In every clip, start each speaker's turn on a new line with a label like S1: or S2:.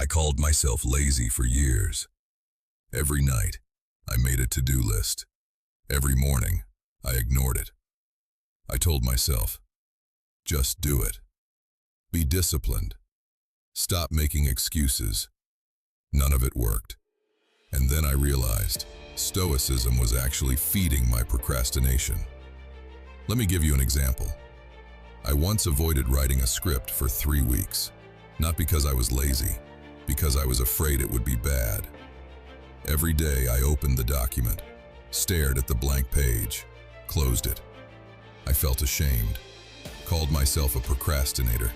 S1: I called myself lazy for years. Every night, I made a to-do list. Every morning, I ignored it. I told myself, just do it. Be disciplined. Stop making excuses. None of it worked. And then I realized Stoicism was actually feeding my procrastination. Let me give you an example. I once avoided writing a script for 3 weeks, not because I was lazy, because I was afraid it would be bad. Every day I opened the document, stared at the blank page, closed it. I felt ashamed, called myself a procrastinator,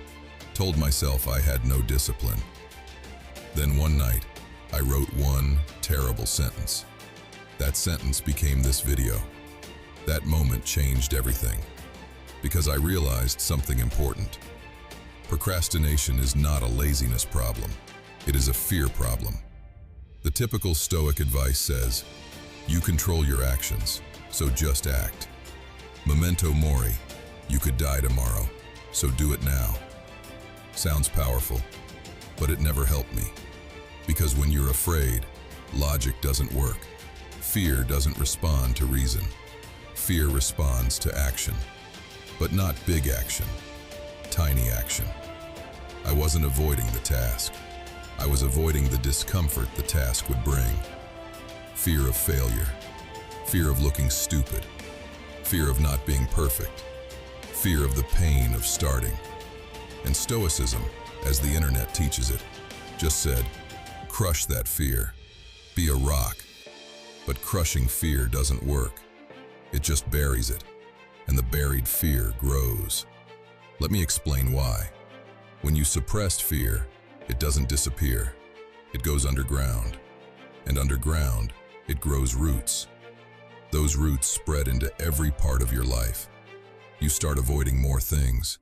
S1: told myself I had no discipline. Then one night, I wrote one terrible sentence. That sentence became this video. That moment changed everything, because I realized something important. Procrastination is not a laziness problem. It is a fear problem. The typical Stoic advice says, you control your actions, so just act. Memento mori, you could die tomorrow, so do it now. Sounds powerful, but it never helped me. Because when you're afraid, logic doesn't work. Fear doesn't respond to reason. Fear responds to action. But not big action, tiny action. I wasn't avoiding the task. I was avoiding the discomfort the task would bring. Fear of failure, fear of looking stupid, fear of not being perfect, fear of the pain of starting. And Stoicism, as the internet teaches it, just said, crush that fear, be a rock. But crushing fear doesn't work. It just buries it, and the buried fear grows. Let me explain why. When you suppress fear, it doesn't disappear. It goes underground, and underground, it grows roots. Those roots spread into every part of your life. You start avoiding more things,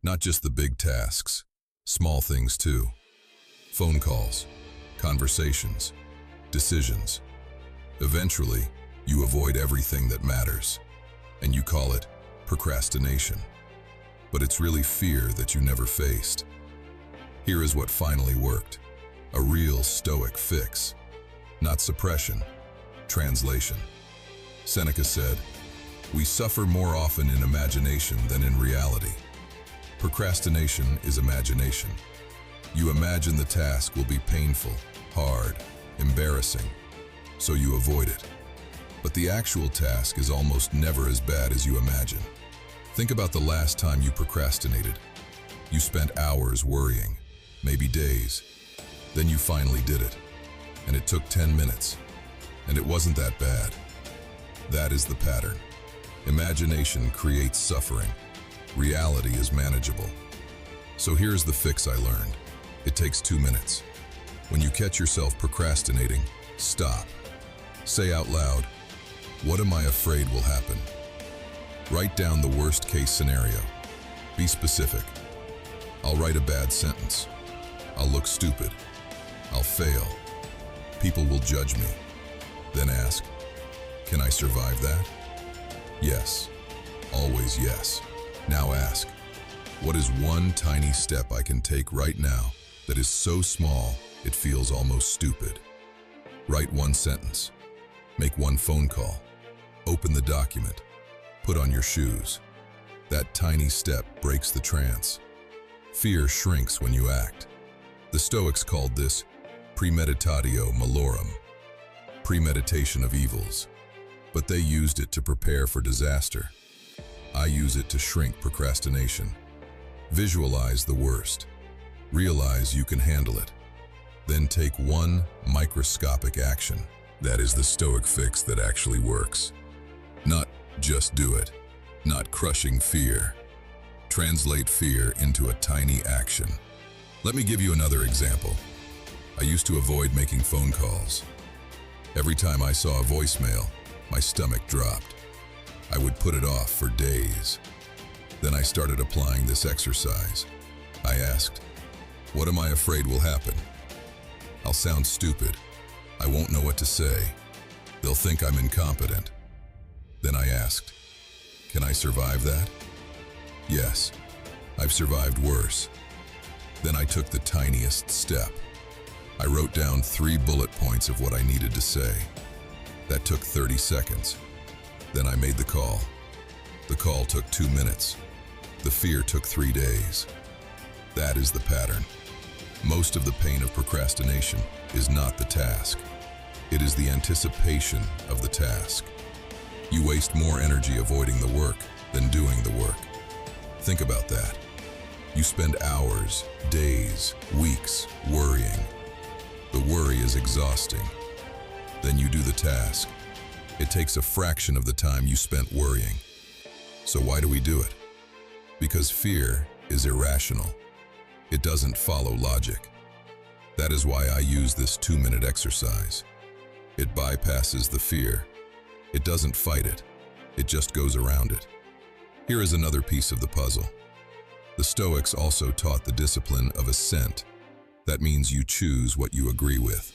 S1: not just the big tasks, small things too. Phone calls, conversations, decisions. Eventually, you avoid everything that matters, and you call it procrastination. But it's really fear that you never faced. Here is what finally worked. A real Stoic fix. Not suppression, translation. Seneca said, we suffer more often in imagination than in reality. Procrastination is imagination. You imagine the task will be painful, hard, embarrassing, so you avoid it. But the actual task is almost never as bad as you imagine. Think about the last time you procrastinated. You spent hours worrying, maybe days. Then you finally did it, and it took 10 minutes, and it wasn't that bad. That is the pattern. Imagination creates suffering. Reality is manageable. So here's the fix I learned. It takes 2 minutes. When you catch yourself procrastinating, stop. Say out loud, what am I afraid will happen? Write down the worst case scenario. Be specific. I'll write a bad sentence. I'll look stupid. I'll fail. People will judge me. Then ask, can I survive that? Yes. Always yes. Now ask, what is one tiny step I can take right now that is so small it feels almost stupid? Write one sentence. Make one phone call. Open the document. Put on your shoes. That tiny step breaks the trance. Fear shrinks when you act. The Stoics called this premeditatio malorum, premeditation of evils, but they used it to prepare for disaster. I use it to shrink procrastination. Visualize the worst. Realize you can handle it. Then take one microscopic action. That is the Stoic fix that actually works. Not just do it, not crushing fear. Translate fear into a tiny action. Let me give you another example. I used to avoid making phone calls. Every time I saw a voicemail, my stomach dropped. I would put it off for days. Then I started applying this exercise. I asked, what am I afraid will happen? I'll sound stupid. I won't know what to say. They'll think I'm incompetent. Then I asked, can I survive that? Yes, I've survived worse. Then I took the tiniest step. I wrote down 3 bullet points of what I needed to say. That took 30 seconds. Then I made the call. The call took 2 minutes. The fear took 3 days. That is the pattern. Most of the pain of procrastination is not the task. It is the anticipation of the task. You waste more energy avoiding the work than doing the work. Think about that. You spend hours, days, weeks worrying. The worry is exhausting. Then you do the task. It takes a fraction of the time you spent worrying. So why do we do it? Because fear is irrational. It doesn't follow logic. That is why I use this 2-minute exercise. It bypasses the fear. It doesn't fight it. It just goes around it. Here is another piece of the puzzle. The Stoics also taught the discipline of assent. That means you choose what you agree with.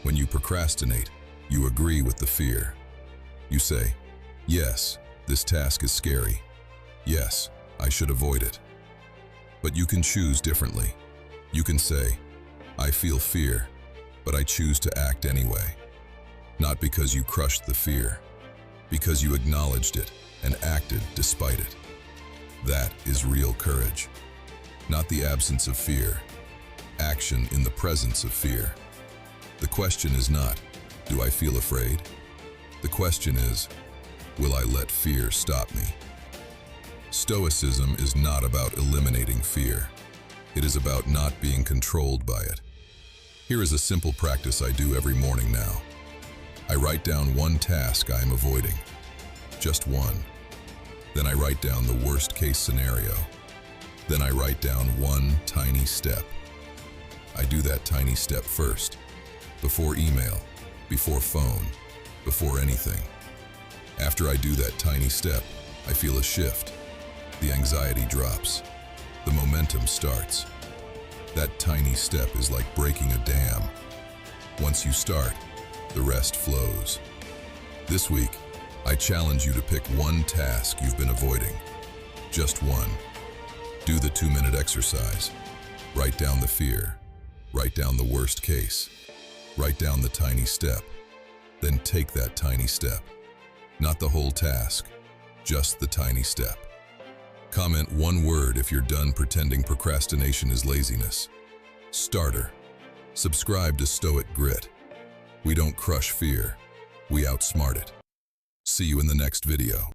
S1: When you procrastinate, you agree with the fear. You say, yes, this task is scary. Yes, I should avoid it. But you can choose differently. You can say, I feel fear, but I choose to act anyway. Not because you crushed the fear, because you acknowledged it and acted despite it. That is real courage. Not the absence of fear, action in the presence of fear. The question is not, do I feel afraid? The question is, will I let fear stop me? Stoicism is not about eliminating fear. It is about not being controlled by it. Here is a simple practice I do every morning now. I write down one task I am avoiding. Just one. Then I write down the worst-case scenario. Then I write down one tiny step. I do that tiny step first. Before email, before phone, before anything. After I do that tiny step, I feel a shift. The anxiety drops. The momentum starts. That tiny step is like breaking a dam. Once you start, the rest flows. This week, I challenge you to pick one task you've been avoiding. Just one. Do the 2-minute exercise. Write down the fear. Write down the worst case. Write down the tiny step. Then take that tiny step. Not the whole task, just the tiny step. Comment one word if you're done pretending procrastination is laziness. Starter. Subscribe to Stoic Grit. We don't crush fear, we outsmart it. See you in the next video.